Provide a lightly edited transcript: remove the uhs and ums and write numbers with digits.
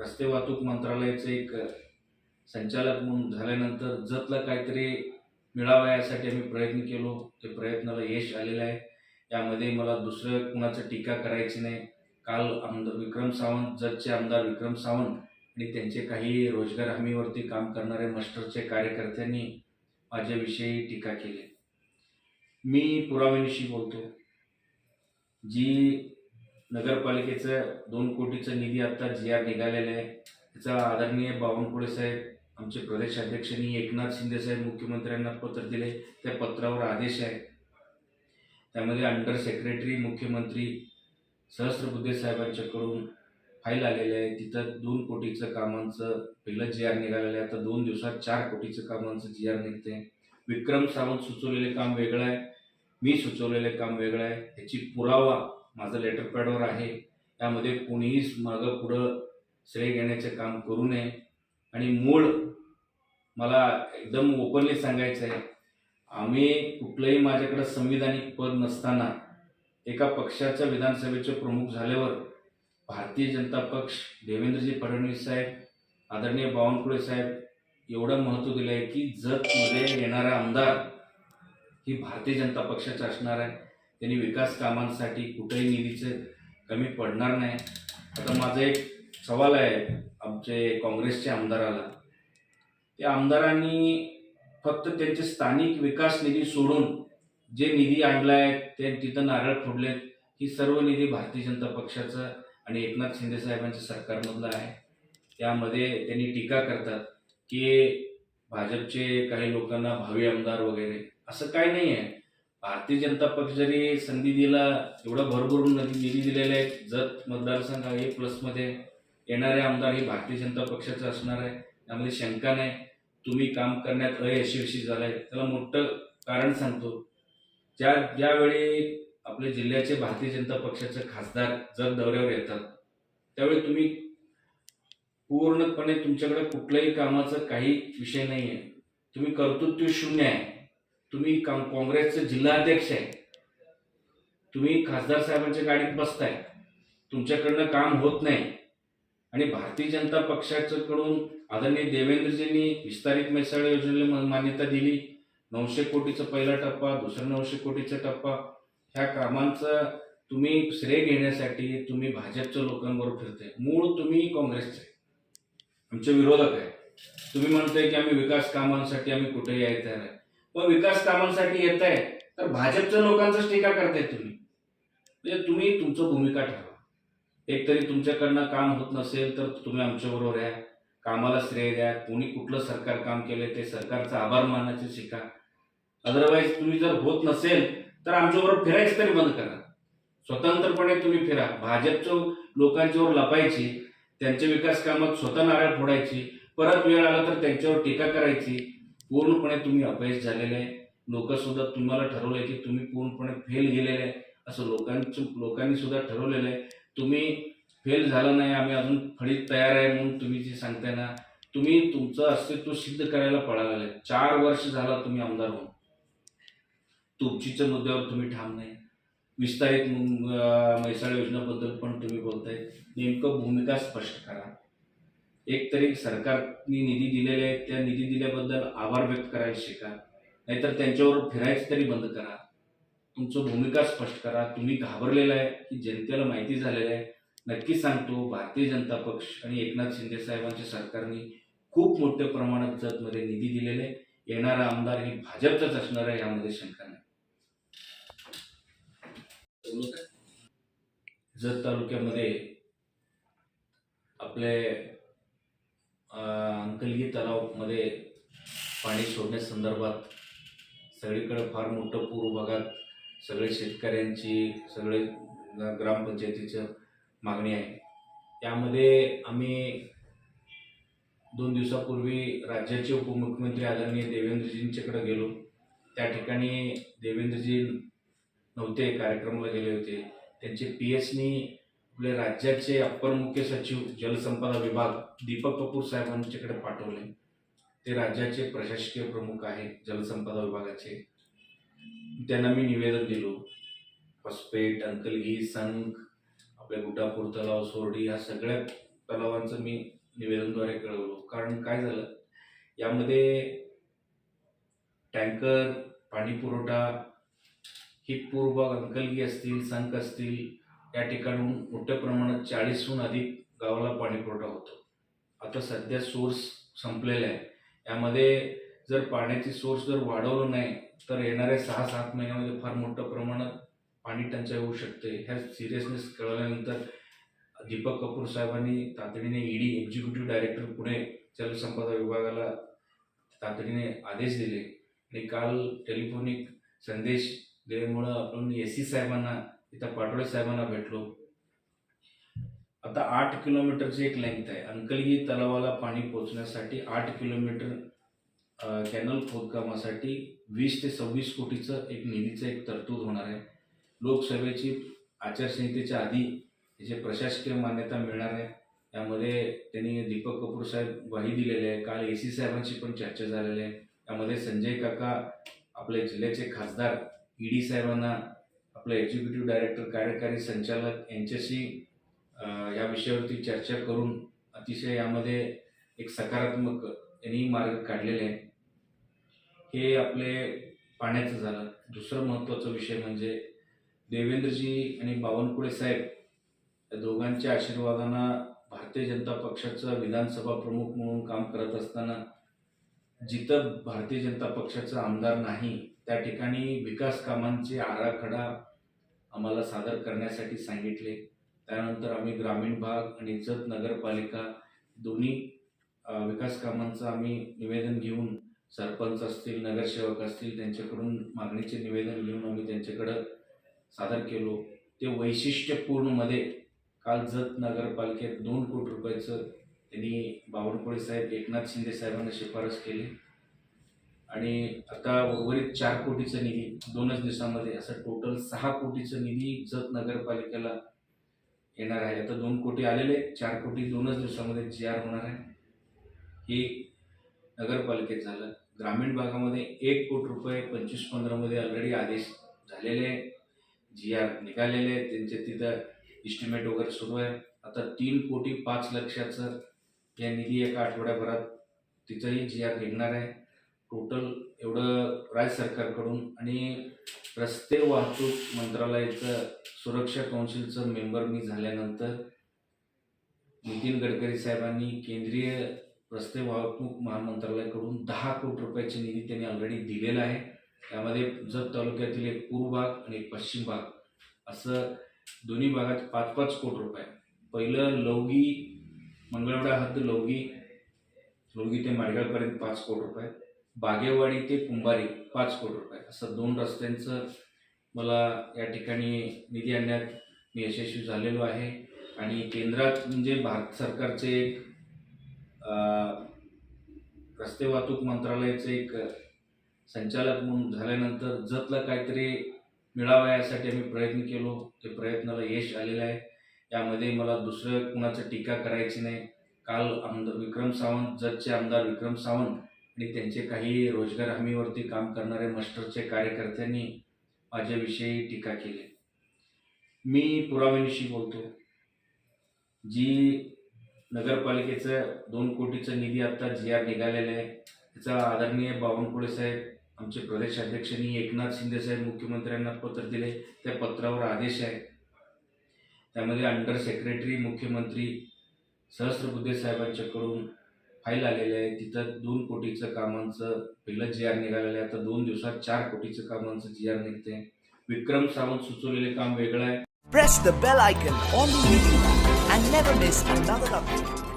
रस्ते वाहतूक मंत्रालयाचे एक संचालक म्हणून झाल्यानंतर जतला काहीतरी मिळावं यासाठी आम्ही प्रयत्न केलो. ते प्रयत्नाला यश आलेलं आहे. यामध्ये मला दुसरं कुणाचं टीका करायची नाही. काल विक्रम सावंत, जतचे आमदार विक्रम सावंत आणि त्यांचे काही रोजगार हमीवरती काम करणारे मस्टरचे कार्यकर्त्यांनी माझ्याविषयी टीका केली. मी पुराव्यानिशी बोलतो. जी नगरपालिकेचं 2 कोटीचा निधी आता जी.आर. निघालेला आहे, त्याचा आदरणीय बावनकुळे साहेब, आमचे प्रदेशाध्यक्षांनी एकनाथ शिंदे साहेब मुख्यमंत्र्यांना पत्र दिले. त्या पत्रावर आदेश आहे. त्यामध्ये अंडर सेक्रेटरी मुख्यमंत्री सहस्रबुद्धे साहेबांच्याकडून फाईल आलेली आहे. तिथं 2 कोटीचं कामांचं पहिलं जी.आर. निघालेलं आहे. आता 2 दिवसात 4 कोटीचं कामांचं जी.आर. निघते. विक्रम सावंत सुचवलेले काम वेगळं आहे, मी सुचवलेले काम वेगळं आहे. याची पुरावा माझं लेटर पॅडवर आहे. त्यामध्ये कोणीही मागं पुढं श्रेय घेण्याचे काम करू नये. आणि मूळ मला एकदम ओपनली सांगायचं आहे, आम्ही कुठलंही माझ्याकडे संविधानिक पद नसताना एका पक्षाच्या विधानसभेचे प्रमुख झाल्यावर भारतीय जनता पक्ष, देवेंद्रजी फडणवीस साहेब, आदरणीय बावनकुळे साहेब एवढं महत्त्व दिलं आहे की जतमध्ये येणारा आमदार ही भारतीय जनता पक्षाचा असणार आहे. त्यांनी विकास कामांसाठी कुठेही निधीचं कमी पडणार नाही. आता माझा एक सवाल आहे आमचे काँग्रेसच्या आमदाराला. त्या आमदारांनी फक्त त्यांचे स्थानिक विकास निधी सोडून जे निधी आणलाय ते तिथं नारळ फोडलेत, ही सर्व निधी भारतीय जनता पक्षाचा आणि एकनाथ शिंदे साहेबांच्या सरकारमधला आहे. त्यामध्ये त्यांनी टीका करतात की भाजपचे काही लोकांना भावी आमदार वगैरे, असं काही नाही आहे. भारतीय जनता पक्ष जरी संधी दिला, एवढं भरभरून निधी दिलेले आहेत. जत मतदारसंघ A+मध्ये येणारे आमदार हे भारतीय जनता पक्षाचं असणार आहे, त्यामध्ये शंका नाही. तुम्ही काम करण्यात अयशस्वी झालाय, त्याला मोठं कारण सांगतो. ज्यावेळी आपल्या जिल्ह्याचे भारतीय जनता पक्षाचे खासदार जत दौऱ्यावर येतात, त्यावेळी तुम्ही पूर्णपणे तुमच्याकडे कुठल्याही कामाचा काही विषय नाही आहे. तुम्ही कर्तृत्व शून्य आहे. तुम्ही काँग्रेसचे जिल्हाध्यक्ष आहे. तुम्ही खासदार साहेबांच्या गाडीत बसताय, तुमच्याकडनं काम होत नाही. आणि भारतीय जनता पक्षाकडून आदरणीय देवेंद्रजींनी विस्तारित मैसाळ योजनेला मान्यता दिली. 900 कोटीचा पहिला टप्पा, दुसरा 900 कोटीचा टप्पा. ह्या कामांचं तुम्ही श्रेय घेण्यासाठी तुम्ही भाजपच्या लोकांबरोबर फिरताय. मूळ तुम्ही काँग्रेसचे आमचे विरोधक आहे. तुम्ही म्हणताय की आम्ही विकास कामांसाठी आम्ही कुठेही यायचं आहे. मग विकास कामांसाठी येत आहे तर भाजपच्या लोकांचाच टीका करताय तुम्ही. म्हणजे तुम्ही तुमचं भूमिका ठरवा. एकतरी तुमच्याकडनं काम होत नसेल तर तुम्ही आमच्याबरोबर या, कामाला श्रेय द्या. कोणी कुठलं सरकार काम केलं ते सरकारचा आभार मानायचे शिका. अदरवाईज तुम्ही जर होत नसेल तर आमच्याबरोबर फिरायचं तरी बंद करा. स्वतंत्रपणे तुम्ही फिरा. भाजपच्या लोकांच्यावर लपायची, त्यांच्या विकास कामात स्वतः नारळ फोडायची, परत वेळ आला तर त्यांच्यावर टीका करायची. पूर्णपणे तुम्ही अपयश झालेले आहे. लोकसुद्धा तुम्हाला ठरवलंय की तुम्ही पूर्णपणे फेल गेलेले आहे, असं लोकांनी सुद्धा ठरवलेलं आहे. तुम्ही फेल झाला नाही, आम्ही अजून फळीत तयार आहे म्हणून तुम्ही जे सांगताय ना, तुम्ही तुमचं अस्तित्व सिद्ध करायला पळालेलं आहे. 4 वर्ष झाला तुम्ही आमदार होऊन तुमचीच्या मुद्द्यावर तुम्ही ठाम नाही. विस्तारित मैसाळ योजनेबद्दल पण तुम्ही बोलताय. नेमकं भूमिका स्पष्ट करा. एक तरी सरकारने निधी दिलेले आहे, त्या निधी दिल्याबद्दल आभार व्यक्त करायला शिका, नाहीतर त्यांच्यावर फिरायचं तरी बंद करा. तुमचं भूमिका स्पष्ट करा. तुम्ही घाबरलेला आहे की जनतेला माहिती झालेलं आहे. नक्की सांगतो, भारतीय जनता पक्ष आणि एकनाथ शिंदे साहेबांच्या सरकारने खूप मोठ्या प्रमाणात जतमध्ये निधी दिलेले. येणारा आमदार ही भाजपचाच असणार आहे, यामध्ये शंका नाही. जत तालुक्यामध्ये आपले अंकलगी तलावमध्ये पाणी सोडण्यासंदर्भात सगळीकडे फार मोठं पूर भागात सगळे शेतकऱ्यांची, सगळे ग्रामपंचायतीचं मागणी आहे. त्यामध्ये आम्ही 2 दिवसापूर्वी राज्याचे उपमुख्यमंत्री आदरणीय देवेंद्रजींच्याकडे गेलो. त्या ठिकाणी देवेंद्रजी नव्हते, कार्यक्रमाला गेले होते. त्यांचे PS आपले राज्याचे अप्पर मुख्य सचिव जलसंपदा विभाग दीपक कपूर साहेबांच्याकडे पाठवले. ते राज्याचे प्रशासकीय प्रमुख आहेत जलसंपदा विभागाचे. त्यांना मी निवेदन दिलो. होसपेट, अंकलगी, संख, आपल्या गुटापूर तलाव, सोरडी, ह्या सगळ्या तलावांचं मी निवेदनद्वारे कळवलो. कारण काय झालं, यामध्ये टँकर, पाणी पुरवठा, ही पूर्व अंकलगी असतील, संक असतील, या ठिकाणून मोठ्या प्रमाणात 40हून अधिक गावाला पाणी पुरवठा होतो. आता सध्या सोर्स संपलेला आहे. यामध्ये जर पाण्याची सोर्स जर वाढवलं नाही तर येणाऱ्या 6-7 महिन्यामध्ये फार मोठ्या प्रमाणात पाणी टंचाई होऊ शकते. ह्या सिरियसनेस कळल्यानंतर दीपक कपूर साहेबांनी तातडीने ईडी एक्झिक्युटिव्ह डायरेक्टर पुणे जलसंपदा विभागाला तातडीने आदेश दिले आणि काल टेलिफोनिक संदेश दिल्यामुळं आपण एसी साहेबांना इथं पाटोळे साहेबांना भेटलो. आता 8 किलोमीटरची एक लेंथ आहे. अंकलगी तलावाला पाणी पोहोचण्यासाठी 8 किलोमीटर कॅनल खोदकामासाठी 20 ते 26 कोटीचं एक निधीचं एक तरतूद होणार आहे. लोकसभेची आचारसंहितेच्या आधी याची प्रशासकीय मान्यता मिळणार आहे. यामध्ये त्यांनी दीपक कपूर साहेब ग्वाही दिलेली आहे. काल एसी साहेबांची पण चर्चा झालेली आहे. यामध्ये संजय काका, आपले जिल्ह्याचे खासदार, ईडी साहेबांना, आपले एक्झिक्युटिव्ह डायरेक्टर, कार्यकारी संचालक यांच्याशी या विषयावरती चर्चा करून अतिशय यामध्ये एक सकारात्मक यांनी मार्ग काढलेले आहे. हे आपले पाण्याचं झालं. दुसरं महत्त्वाचा विषय म्हणजे देवेंद्रजी आणि बावनकुळे साहेब या दोघांच्या आशीर्वादानं भारतीय जनता पक्षाचा विधानसभा प्रमुख म्हणून काम करत असताना जिथं भारतीय जनता पक्षाचा आमदार नाही त्या ठिकाणी विकास कामांचे आराखडा आम्हाला सादर करण्यासाठी सांगितले. त्यानंतर आम्ही ग्रामीण भाग आणि जत नगरपालिका दोन्ही विकास कामांचं आम्ही निवेदन घेऊन सरपंच असतील, नगरसेवक असतील, त्यांच्याकडून मागणीचे निवेदन घेऊन आम्ही त्यांच्याकडं सादर केलो. ते वैशिष्ट्यपूर्णमध्ये काल जत नगरपालिकेत 2 कोटी रुपयाचं त्यांनी बावनकुळे साहेब, एकनाथ शिंदे साहेबांना शिफारस केली आणि आता उर्वरित 4 कोटीचा निधी 2च दिवसामध्ये, असं टोटल 6 कोटीचा निधी जत नगरपालिकेला येणार आहे. आता 2 कोटी आलेले, 4 कोटी 2च दिवसामध्ये GR होणार आहे. हे नगरपालिकेत झालं. ग्रामीण भागामध्ये 1 कोटी रुपये 25-15 मध्ये ऑलरेडी आदेश झालेले, GR निघालेले, त्यांचे तिथं इस्टिमेट वगैरे सुरू आहे. आता 3 कोटी 5 लक्षाचं या निधी एका आठवड्याभरात तिथंही GR निघणार आहे. टोटल एवढं राज्य सरकारकडून आणि रस्ते वाहतूक मंत्रालयाचं सुरक्षा कौन्सिलचं मेंबर मी झाल्यानंतर नितीन गडकरी साहेबांनी केंद्रीय रस्ते वाहतूक महामंत्रालयाकडून 10 कोटी रुपयाची निधी त्यांनी ऑलरेडी दिलेला आहे. त्यामध्ये जत तालुक्यातील एक पूर्व भाग आणि एक पश्चिम भाग असं दोन्ही भागात 5-5 कोटी रुपये. पहिलं लवगी, मंगळवेढा हद्द लवगी ते माडगाळपर्यंत 5 कोटी रुपये, बागेवाडी ते कुंभारी 5 कोटी रुपये, असं 2 रस्त्यांचं मला या ठिकाणी निधी आणण्यात मी यशस्वी झालेलो आहे. आणि केंद्रात म्हणजे भारत सरकारचे एक रस्ते वाहतूक मंत्रालयाचे एक संचालक म्हणून झाल्यानंतर जतला काहीतरी मिळावं यासाठी आम्ही प्रयत्न केलो. ते प्रयत्नाला यश आलेलं आहे. यामध्ये मला दुसरं कुणाचं टीका करायची नाही. काल आमदार विक्रम सावंत, जतचे आमदार विक्रम सावंत आणि त्यांचे काही रोजगार हमीवरती काम करणारे मस्टरचे कार्यकर्त्यांनी माझ्याविषयी टीका केली. मी पुराव्यानिशी बोलतो. जी नगरपालिकेचं 2 कोटीचं निधी आता GR निघालेलं आहे, त्याचा आदरणीय बावनकुळे साहेब, आमचे प्रदेश अध्यक्षांनी एकनाथ शिंदे साहेब मुख्यमंत्र्यांना पत्र दिले. त्या पत्रावर आदेश आहे. त्यामध्ये अंडर सेक्रेटरी मुख्यमंत्री सहस्रबुद्धे साहेबांच्याकडून फाईल आलेली आहे. तिथं 2 कोटीचं कामांचं पहिलं GR निघालेलं आहे. आता 2 दिवसात 4 कोटीचं कामांचं GR निघते. विक्रम सावंत सुचवलेले काम वेगळं आहे. Press the bell icon on the YouTube and never miss another update.